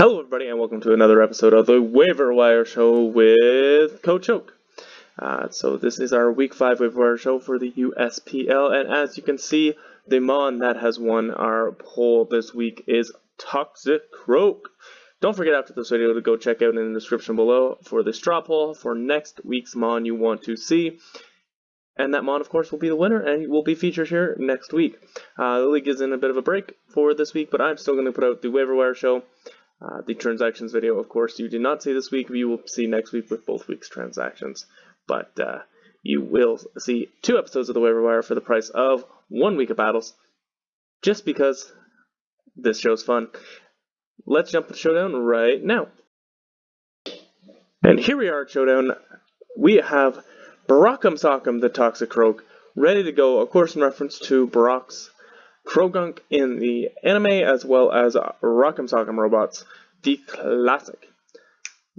Hello everybody and welcome to another episode of the Waiver Wire show with Coach Oak. So this is our week 5 Waiver Wire show for the USPL, and as you can see, the Mon that has won our poll this week is Toxic Croak. Don't forget after this video to go check out in the description below for the straw poll for next week's Mon you want to see. And that Mon, of course, will be the winner and will be featured here next week. The league is in a bit of a break for this week, but I'm still going to put out the Waiver Wire show. The transactions video, of course, you did not see this week. You will see next week with both weeks' transactions. But you will see 2 episodes of the Waiver Wire for the price of 1 week of battles, just because this show's fun. Let's jump to the showdown right now. And here we are at showdown. We have Brockem Sockem, the Toxic Croak, ready to go, of course, in reference to Brock's Croak in the anime, as well as Brockem Sockem Robots, the classic.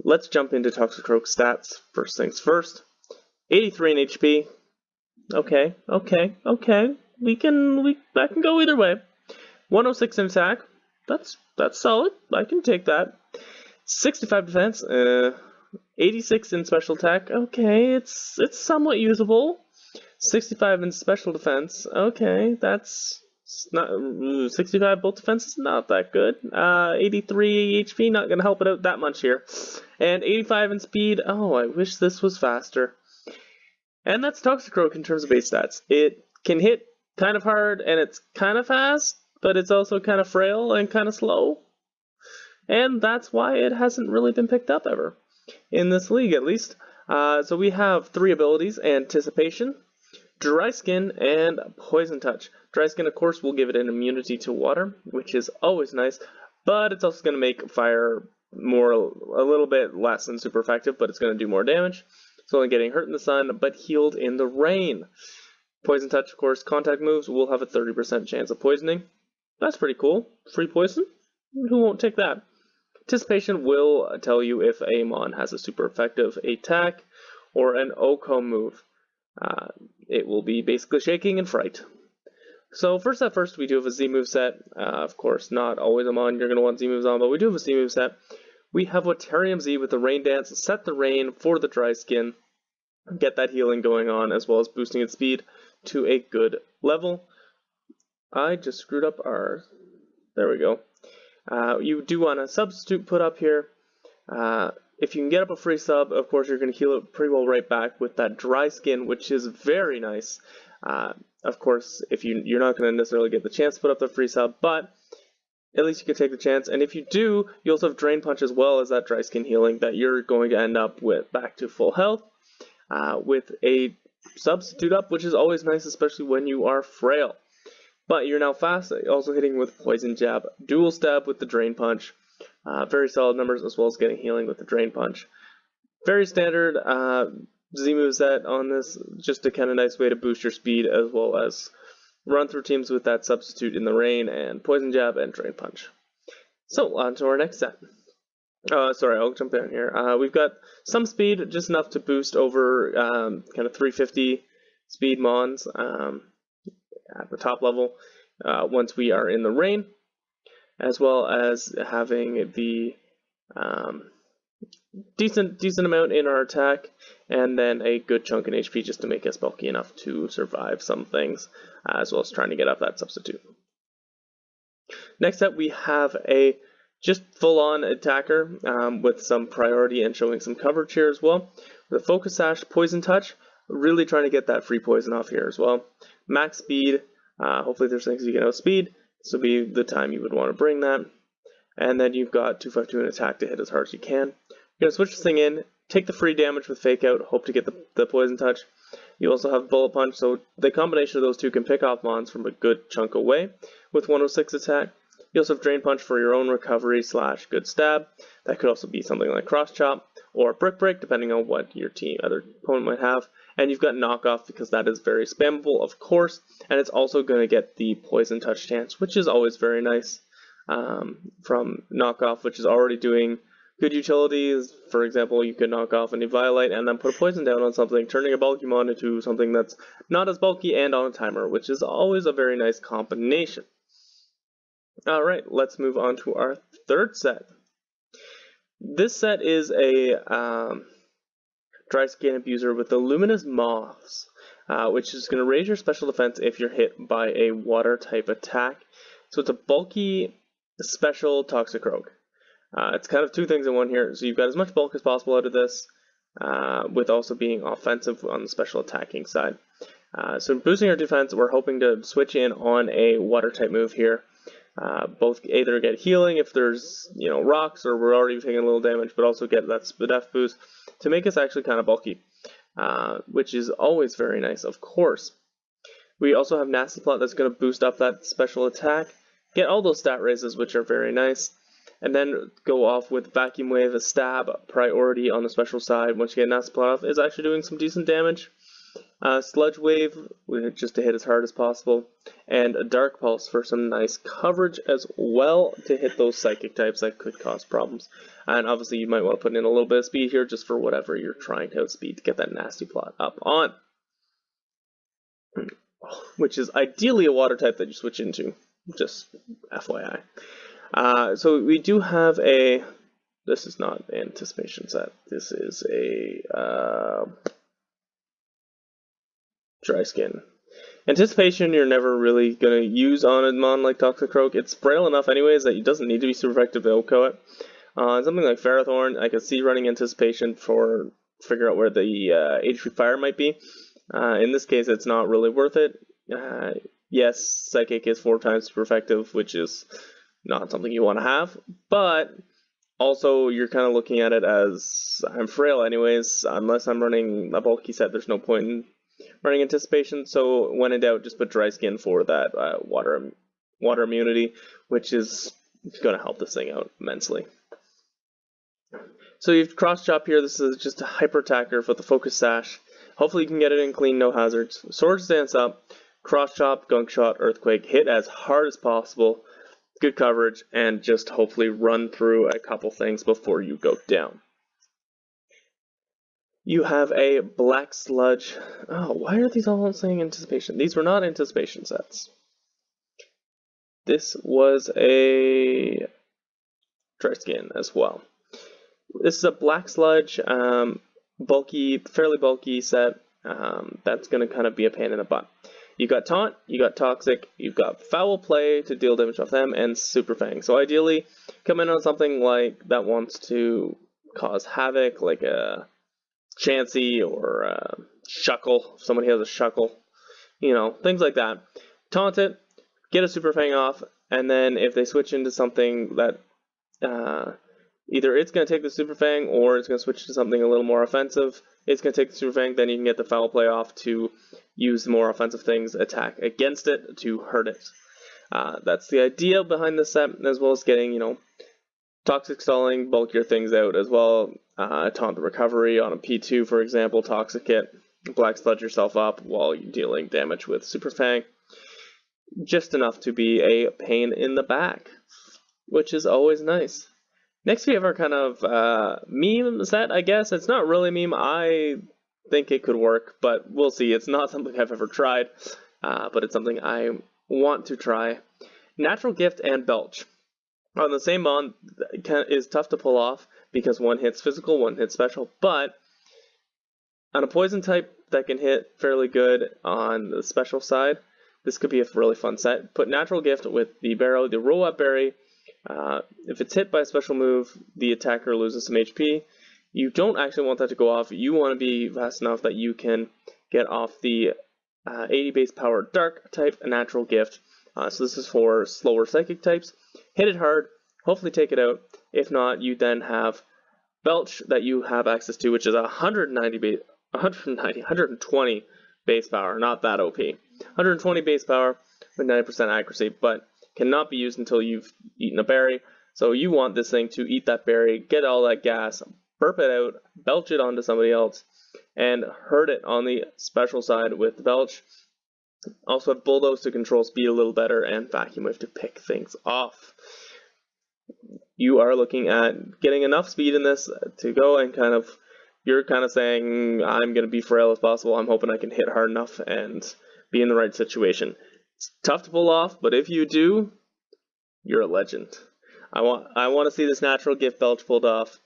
Let's jump into Toxic Croak stats. First things first. 83 in HP. Okay. That can go either way. 106 in attack. That's solid. I can take that. 65 defense. 86 in special attack. Okay, it's somewhat usable. 65 in special defense. Okay, that's not 65 both defenses, not that good. 83 HP, not gonna help it out that much here. And 85 in speed. Oh, I wish this was faster. And that's Toxic Croak in terms of base stats. It can hit kind of hard and it's kind of fast, but it's also kind of frail and kind of slow. And that's why it hasn't really been picked up ever in this league, at least. So we have 3 abilities: Anticipation, Dry Skin, and Poison Touch. Dry Skin, of course, will give it an immunity to water, which is always nice, but it's also going to make fire a little bit less than super effective, but it's going to do more damage. It's only getting hurt in the sun, but healed in the rain. Poison Touch, of course, contact moves will have a 30% chance of poisoning. That's pretty cool. Free poison? Who won't take that? Anticipation will tell you if a Mon has a super effective attack or an OCO move. It will be basically Shaking and Fright. So first, we do have a Z move set. Of course, not always a Mon you're going to want Z moves on, but we do have a Z move set. We have Waterium Z with the Rain Dance, set the rain for the Dry Skin, get that healing going on, as well as boosting its speed to a good level. I just screwed up our... There we go. You do want a substitute put up here. If you can get up a free sub, of course, you're going to heal it pretty well right back with that Dry Skin, which is very nice. Of course, if you're not going to necessarily get the chance to put up the free sub, but at least you can take the chance. And if you do, you also have Drain Punch as well as that Dry Skin healing that you're going to end up with back to full health with a substitute up, which is always nice, especially when you are frail. But you're now fast, also hitting with Poison Jab, Dual Stab with the Drain Punch. Very solid numbers, as well as getting healing with the Drain Punch. Very standard Z moveset on this, just a kind of nice way to boost your speed, as well as run through teams with that substitute in the rain and Poison Jab and Drain Punch. So on to our next set. Sorry, I'll jump in here. We've got some speed, just enough to boost over kind of 350 speed Mons at the top level once we are in the rain, as well as having the decent amount in our attack, and then a good chunk in HP just to make us bulky enough to survive some things, as well as trying to get up that substitute. Next up, we have a just full-on attacker with some priority and showing some coverage here as well. With a Focus Sash, Poison Touch, really trying to get that free poison off here as well. Max speed, hopefully there's things you can outspeed. This will be the time you would want to bring that. And then you've got 252 in attack to hit as hard as you can. You're going to switch this thing in, take the free damage with Fake Out, hope to get the Poison Touch. You also have Bullet Punch, so the combination of those two can pick off Mons from a good chunk away with 106 attack. You also have Drain Punch for your own recovery / good stab. That could also be something like Cross Chop or Brick Break, depending on what your other opponent might have. And you've got Knockoff, because that is very spammable, of course, and it's also going to get the Poison Touch chance, which is always very nice from Knockoff, which is already doing good utilities. For example, you could knock off any Violite and then put a poison down on something, turning a bulky Mon into something that's not as bulky and on a timer, which is always a very nice combination. Alright, let's move on to our third set. This set is a dry skin abuser with the Luminous Moths, which is going to raise your special defense if you're hit by a water type attack. So it's a bulky special Toxic Croak. It's kind of two things in one here. So you've got as much bulk as possible out of this, with also being offensive on the special attacking side. So boosting our defense, we're hoping to switch in on a water type move here. Both either get healing if there's rocks, or we're already taking a little damage, but also get that def boost to make us actually kind of bulky, which is always very nice, of course. We also have Nasty Plot that's going to boost up that special attack, get all those stat raises, which are very nice, and then go off with Vacuum Wave, a stab priority on the special side. Once you get Nasty Plot off, is actually doing some decent damage. Sludge Wave, just to hit as hard as possible, and a Dark Pulse for some nice coverage as well to hit those psychic types that could cause problems. And obviously you might want to put in a little bit of speed here just for whatever you're trying to outspeed to get that Nasty Plot up on. Which is ideally a water type that you switch into, just FYI. So we do have a, this is not an anticipation set, this is a dry skin. Anticipation you're never really going to use on a mon like Toxic Croak. It's frail enough anyways that it doesn't need to be super effective to outco it. Something like Ferrothorn, I could see running Anticipation for figure out where the HP Fire might be. In this case it's not really worth it. Yes, Psychic is 4 times super effective, which is not something you want to have, but also you're kind of looking at it as, I'm frail anyways, unless I'm running a bulky set, there's no point in running Anticipation, so when in doubt, just put Dry Skin for that water immunity, which is going to help this thing out immensely. So you've Cross Chop here. This is just a hyper attacker with the Focus Sash. Hopefully you can get it in clean, no hazards. Swords Dance up, Cross Chop, Gunk Shot, Earthquake, hit as hard as possible, good coverage, and just hopefully run through a couple things before you go down. You have a Black Sludge. Oh, why are these all saying Anticipation? These were not Anticipation sets. This was a Dry Skin as well. This is a Black Sludge, bulky, fairly bulky set. That's going to kind of be a pain in the butt. You've got Taunt, you got Toxic, you've got Foul Play to deal damage off them, and Super Fang. So ideally, come in on something like that wants to cause havoc, like a Chansey or a Shuckle, if somebody has a Shuckle, things like that. Taunt it, get a Super Fang off, and then if they switch into something that either it's going to take the Super Fang or it's going to switch to something a little more offensive, it's going to take the Super Fang, then you can get the Foul Play off to use more offensive things, attack against it to hurt it. That's the idea behind this set, as well as getting, Toxic Stalling, bulkier things out as well. Taunt the Recovery on a P2, for example, Toxic Hit, Black Sludge yourself up while you're dealing damage with Super Fang. Just enough to be a pain in the back, which is always nice. Next we have our kind of meme set, I guess. It's not really meme. I think it could work, but we'll see. It's not something I've ever tried, but it's something I want to try. Natural Gift and Belch. On the same mon is tough to pull off because one hits physical, one hits special, but on a poison type that can hit fairly good on the special side, this could be a really fun set. Put Natural Gift with the Barrow, the Roll Up Berry. If it's hit by a special move, the attacker loses some HP. You don't actually want that to go off. You want to be fast enough that you can get off the 80 base power Dark type Natural Gift. So this is for slower psychic types. Hit it hard, hopefully take it out. If not, you then have Belch that you have access to, which is 120 base power, not that OP. 120 base power with 90% accuracy, but cannot be used until you've eaten a berry. So you want this thing to eat that berry, get all that gas, burp it out, belch it onto somebody else, and hurt it on the special side with Belch. Also have Bulldoze to control speed a little better, and Vacuum Wave to pick things off. You are looking at getting enough speed in this to go and you're kind of saying, I'm going to be frail as possible. I'm hoping I can hit hard enough and be in the right situation. It's tough to pull off, but if you do, you're a legend. I want to see this Natural Gift Belch pulled off.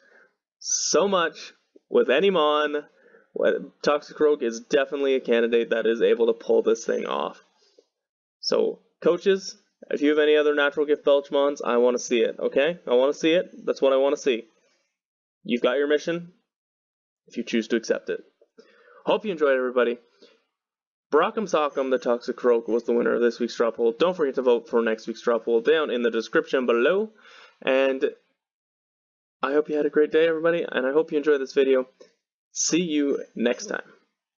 so much with any mon. Toxic Croak is definitely a candidate that is able to pull this thing off. So, coaches, if you have any other natural gift Belchmons, I want to see it, okay? I want to see it. That's what I want to see. You've got your mission, if you choose to accept it. Hope you enjoyed, everybody. Brockem Sockem, the Toxic Croak, was the winner of this week's drop poll. Don't forget to vote for next week's drop poll down in the description below. And I hope you had a great day, everybody, and I hope you enjoyed this video. See you next time.